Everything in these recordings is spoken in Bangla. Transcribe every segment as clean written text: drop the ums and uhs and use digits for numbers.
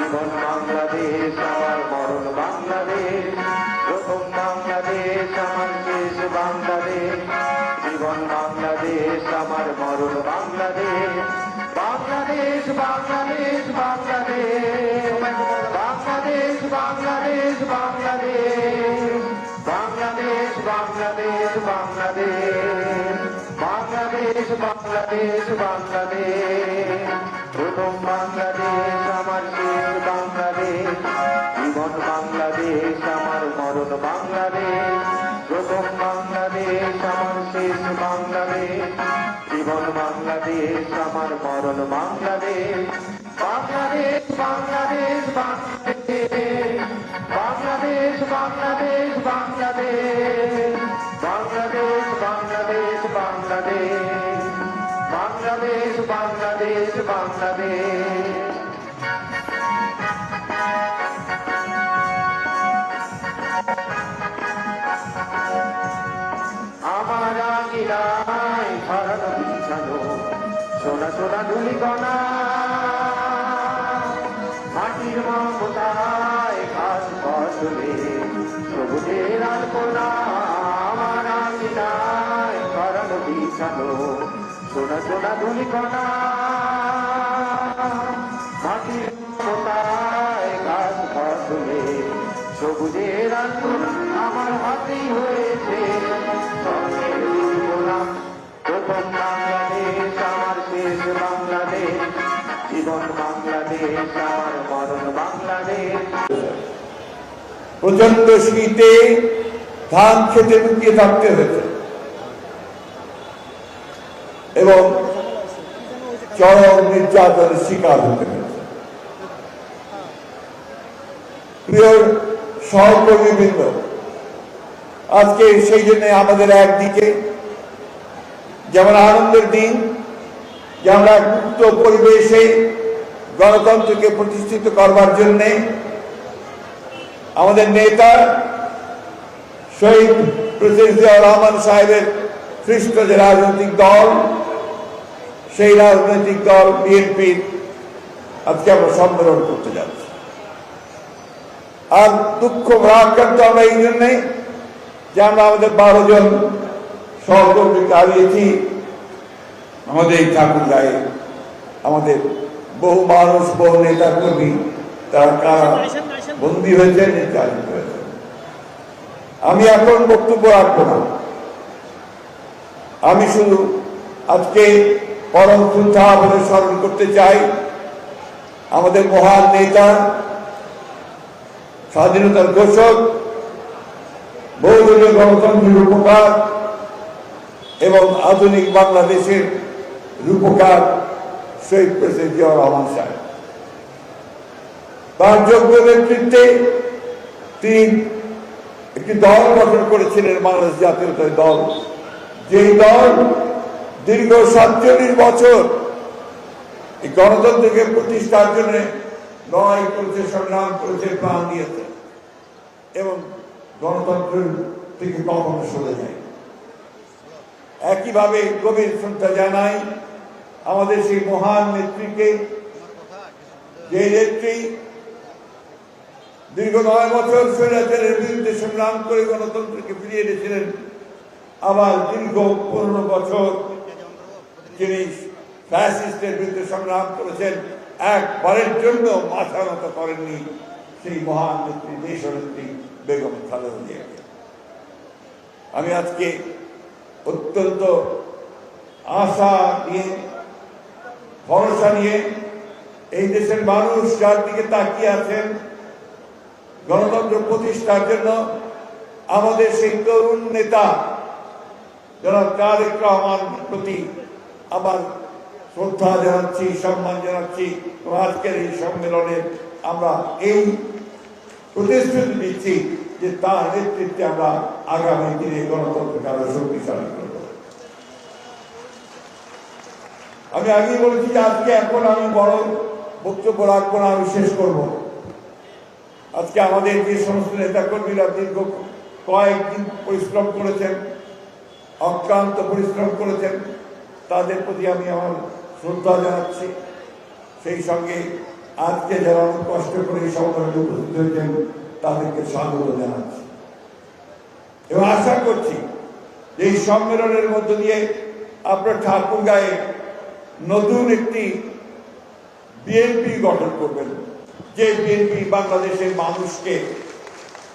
জীবন বাংলাদেশ আমার মরণ বাংলাদেশ, প্রথম বাংলাদেশ আমার শেষ বাংলাদেশ। জীবন বাংলাদেশ আমার মরণ বাংলাদেশ, বাংলাদেশ বাংলাদেশ বাংলাদেশ, বাংলাদেশ বাংলাদেশ বাংলাদেশ, বাংলাদেশ বাংলাদেশ বাংলাদেশ, বাংলাদেশ বাংলাদেশ বাংলাদেশ। প্রথম বাংলাদেশ আমার শেষ বাংলাদেশ, জীবন বাংলাদেশ আমার মরণ বাংলাদেশ, প্রথম বাংলাদেশ আমার শেষ বাংলাদেশ। জীবন বাংলাদেশ আমার মরণ বাংলাদেশ, বাংলাদেশ বাংলাদেশ বাংলাদেশ, বাংলাদেশ বাংলাদেশ বাংলাদেশ, বাংলাদেশ বাংলাদেশ বাংলাদেশ, বাংলাদেশ বাংলাদেশ বাংলাদেশ। আমার আঙিনায় ছড়ানো বিছানো সোনা সোনা ধুলিকণা, মাটির মমতায় ঘাস ফসলে সবুজের আলপনা। আমার আঙিনায় ছড়ানো বিছানো সোনা সোনা ধুলিকণা, মাটির মমতায় ঘাস ফসলে সবুজের আলপনা। আমার হাতেই হয়েছে প্রথম বাংলাদেশ আমার শেষ বাংলাদেশ, জীবন বাংলাদেশ আমার মরণ বাংলাদেশ। প্রচন্ড শীতে ধান খেতে লুকিয়ে থাকতে হয়েছে এবং চরম নির্যাতনের শিকার হতে হয়েছে। প্রিয় সহকর্মীবৃন্দ, আজকে সেই জন্য আমাদের একদিকে যেমন আনন্দের দিন যে আমরা মুক্ত পরিবেশে গণতন্ত্রকে প্রতিষ্ঠিত করবার জন্য আমাদের নেতা শহীদ প্রেসিডেন্ট জিয়াউর রহমান সাহেবের সৃষ্ট যে রাজনৈতিক দল, সেই রাজনৈতিক দল বিএনপির আজকে আমরা সম্মেলন করতে যাচ্ছি। আর দুঃখ ভারাক্রান্ত আমরা এই জন্যে যে আমরা আমাদের 12 জন সহকর্মীকে হারিয়েছি। আমাদের এই ঠাকুরগাঁয়ে আমাদের বহু মানুষ, বহু নেতা কর্মী তারা কারা বন্দী হয়েছে, নির্যাতিত হয়েছে। আমি এখন বক্তব্য রাখবো না, আমি শুধু আজকে পরম শ্রদ্ধা বলে স্মরণ করতে চাই আমাদের মহান নেতা, স্বাধীনতার ঘোষক, বহুদলীয় গণতন্ত্রের রূপকার এবং আধুনিক বাংলাদেশের রূপকার শহীদ প্রেসিডেন্ট জিয়াউর রহমান সাহেব। তার যোগ্য নেতৃত্বে তিনি একটি দল গঠন করেছিলেন, বাংলাদেশ জাতীয়তাবাদী দল, যেই দল দীর্ঘ 47 বছর এই গণতন্ত্রকে প্রতিষ্ঠার জন্য লড়াই করেছে, সংগ্রাম করেছে, প্রাণ দিয়েছে এবং গণতন্ত্রের থেকে কখনো সরে যায়। একইভাবে গভীর শ্রদ্ধা জানাই আমাদের সেই মহান নেত্রীকে, যে নেত্রী দীর্ঘ 9 বছর স্বৈরাচারের বিরুদ্ধে সংগ্রাম করে গণতন্ত্রকে ফিরিয়ে এনেছিলেন। আবার দীর্ঘ 15 বছর যিনি ফ্যাসিস্টের বিরুদ্ধে সংগ্রাম করেছেন, একবারের জন্য মাথা নত করেননি সেই মহান নেত্রী, দেশনেত্রী বেগম খালেদা জিয়াকে। আমি আজকে অত্যন্ত আশা নিয়ে, ভরসা নিয়ে এই দেশের মানুষ যার দিকে তাকিয়ে আছেন গণতন্ত্র প্রতিষ্ঠার জন্য, আমাদের সেই তরুণ নেতা জনাব তারেক রহমানের প্রতি আমার শ্রদ্ধা জানাচ্ছি, সম্মান জানাচ্ছি। আজকের এই সম্মেলনে আমরা এই প্রতিশ্রুতি দিচ্ছি যে তার নেতৃত্বে আমরা আগামী দিনে গণতন্ত্রকে আরো শক্তিশালী করব। আমি আগেই বলেছি যে আজকে এখন আমি বড় বক্তব্য রাখবো না, আমি শেষ করব। আজকে আমাদের যে সমস্ত নেতাকর্মীরা দীর্ঘ কয়েকদিন পরিশ্রম করেছেন, অক্লান্ত পরিশ্রম করেছেন, তাদের প্রতি আমি আমার শ্রদ্ধা জানাচ্ছি। সেই সঙ্গে আজকে যারা অনেক কষ্ট করে এই সম্মেলনে উপস্থিত হয়েছেন তাদেরকে স্বাগত জানাচ্ছি এবং আশা করছি যে এই সম্মেলনের মধ্য দিয়ে আপনার ঠাকুরগাঁয়ে নতুন একটি বিএনপি গঠন করবেন, যে বিএনপি বাংলাদেশের মানুষকে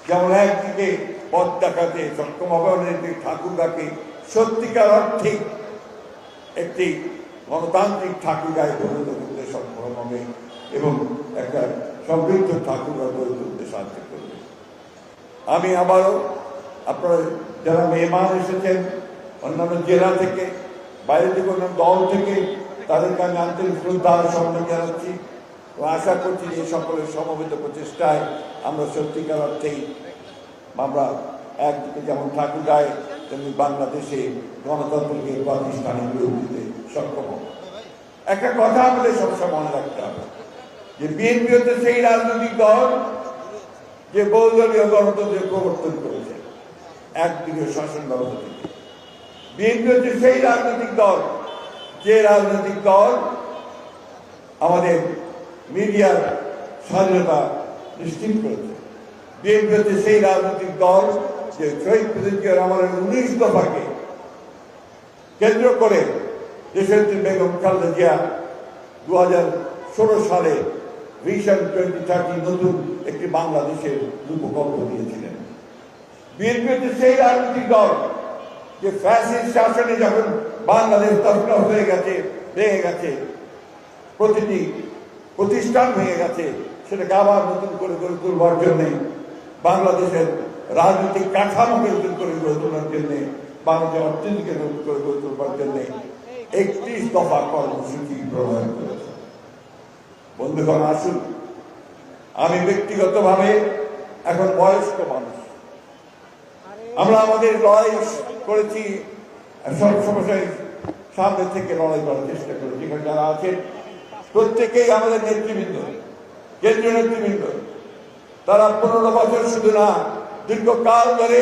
যেমন একদিকে পথ দেখাতে সক্ষম হবে, অন্যদিকে ঠাকুরগাঁকে সত্যিকার অর্থে একটি গণতান্ত্রিক ঠাকুরগাঁয়ে পরিণত করতে সক্ষম হবে এবং একটা সমৃদ্ধ ঠাকুরগাঁ গড়ে তুলতে সাহায্য করবে। আমি আবারও আপনারা যারা মেহমান এসেছেন অন্যান্য জেলা থেকে, বাইরে থেকে, অন্যান্য দল থেকে, তাদেরকে আমি আন্তরিক শ্রদ্ধা সম্মান জানাচ্ছি এবং আশা করছি যে সকলের সমবেত প্রচেষ্টায় আমরা সত্যিকার অর্থেই আমরা একদিকে যেমন ঠাকুরগাঁয়ে তেমনি বাংলাদেশে গণতন্ত্রকে প্রাতিষ্ঠানিক রূপ দিতে সক্ষম হব। একটা কথা আমাদের সবসময় মনে রাখতে হবে যে বিএনপি হচ্ছে সেই রাজনৈতিক দল যে বহুদলীয় গণতন্ত্রের প্রবর্তন করেছে একদিকে শাসন ব্যবস্থা থেকে। বিএনপি হচ্ছে সেই রাজনৈতিক দল যে রাজনৈতিক দল আমাদের মিডিয়ার স্বাধীনতা নিশ্চিত করেছে। বিএনপি হচ্ছে সেই রাজনৈতিক দল যে শহীদ প্রেসিডেন্ট আমাদের 19 দফাকে কেন্দ্র করে দেশের বেগম খালেদা জিয়া 2016 সালে ভিশন 2030 নতুন একটি বাংলাদেশের রূপকল্প দিয়েছিলেন। বিএনপি হচ্ছে সেই রাজনৈতিক দল যে ফ্যাসিস্ট শাসনে যখন বাংলাদেশ তছনছ হয়ে গেছে, ভেঙে গেছে, প্রতিটি প্রতিষ্ঠান ভেঙে গেছে, সেটাকে আবার নতুন করে গড়ে তুলবার জন্যে, বাংলাদেশের রাজনৈতিক কাঠামোকে নতুন করে গড়ে তোলার জন্যে, বাংলাদেশের অর্থনীতিকে নতুন করে গড়ে তুলবার জন্যে 31 দফা কর্মসূচি প্রণয়ন করেছে। বন্ধুগণ, আসুন, আমি ব্যক্তিগতভাবে এখন বয়স্ক মানুষ, আমরা আমাদের লড়াই করেছি, সব সমস্যায় সামনে থেকে লড়াই করার চেষ্টা করেছি। এখানে যারা আছেন প্রত্যেকেই আমাদের নেতৃবৃন্দ, কেন্দ্রীয় নেতৃবৃন্দ, তারা 15 বছর শুধু না, দীর্ঘকাল ধরে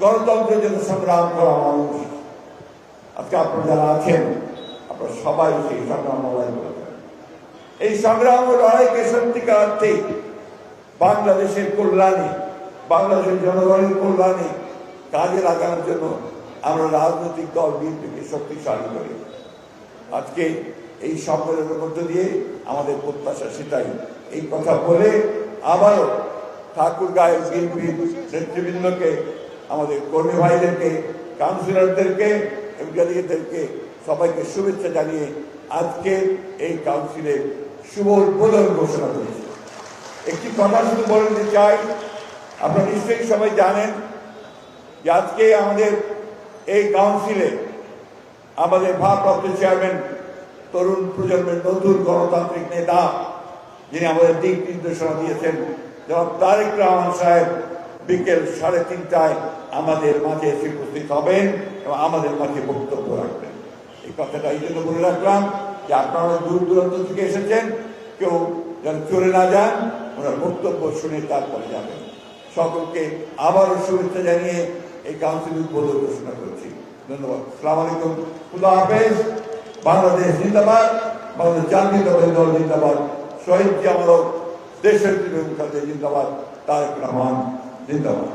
গণতন্ত্রের জন্য সংগ্রাম করা মানুষ। আজকে আপনারা যারা আছেন, আপনারা সবাই সেই সংগ্রাম লড়াই করেছেন। এই সংগ্রাম ও লড়াইকে সত্যিকার অর্থে বাংলাদেশের কল্যাণে, বাংলাদেশের জনগণের কল্যাণে কাজে লাগানোর জন্য আমরা রাজনৈতিক দল বিএনপিকে শক্তিশালী করি। আজকে এই সম্মেলনের মধ্য দিয়ে আমাদের প্রত্যাশা সেটাই। এই কথা বলে আবারও ঠাকুরগাঁয়ের বিএনপির নেতৃবৃন্দকে, আমাদের কর্মী ভাইদেরকে, কাউন্সিলরদেরকে, এমপিদেরকে সবাইকে শুভেচ্ছা জানিয়ে আজকে এই কাউন্সিলের শুভ উদ্বোধন ঘোষণা করেছে। একটি কথা শুধু বলে দিতে চাই, আপনারা নিশ্চয়ই সবাই জানেন যে আজকে আমাদের এই কাউন্সিলে আমাদের ভারপ্রাপ্ত চেয়ারম্যান, তরুণ প্রজন্মের নতুন গণতান্ত্রিক নেতা, যিনি আমাদের দিক নির্দেশনা দিয়েছেন, জনাব তারেক রহমান সাহেব বিকেল 3:30টায় আমাদের মাঝে এসে উপস্থিত হবেন এবং আমাদের মাঝে বক্তব্য রাখবেন। এই কথাটা এই জন্য বলে রাখলাম যে আপনারা দূর দূরান্ত থেকে এসেছেন, কেউ যেন চলে না যান, ওনার বক্তব্য শুনে তারপরে যাবেন। সকলকে আবারও শুভেচ্ছা জানিয়ে এই কাউন্সিল উদ্বোধন ঘোষণা করছি। ধন্যবাদ। আসসালামু আলাইকুম। খুদা হাফেজ। বাংলাদেশ জিন্দাবাদ, বাংলাদেশ জাতীয়তাবাদী দল জিন্দাবাদ, শহীদ জিয়া, দেশের জিন্দাবাদ, তারেক রহমান জিন্দাবাদ।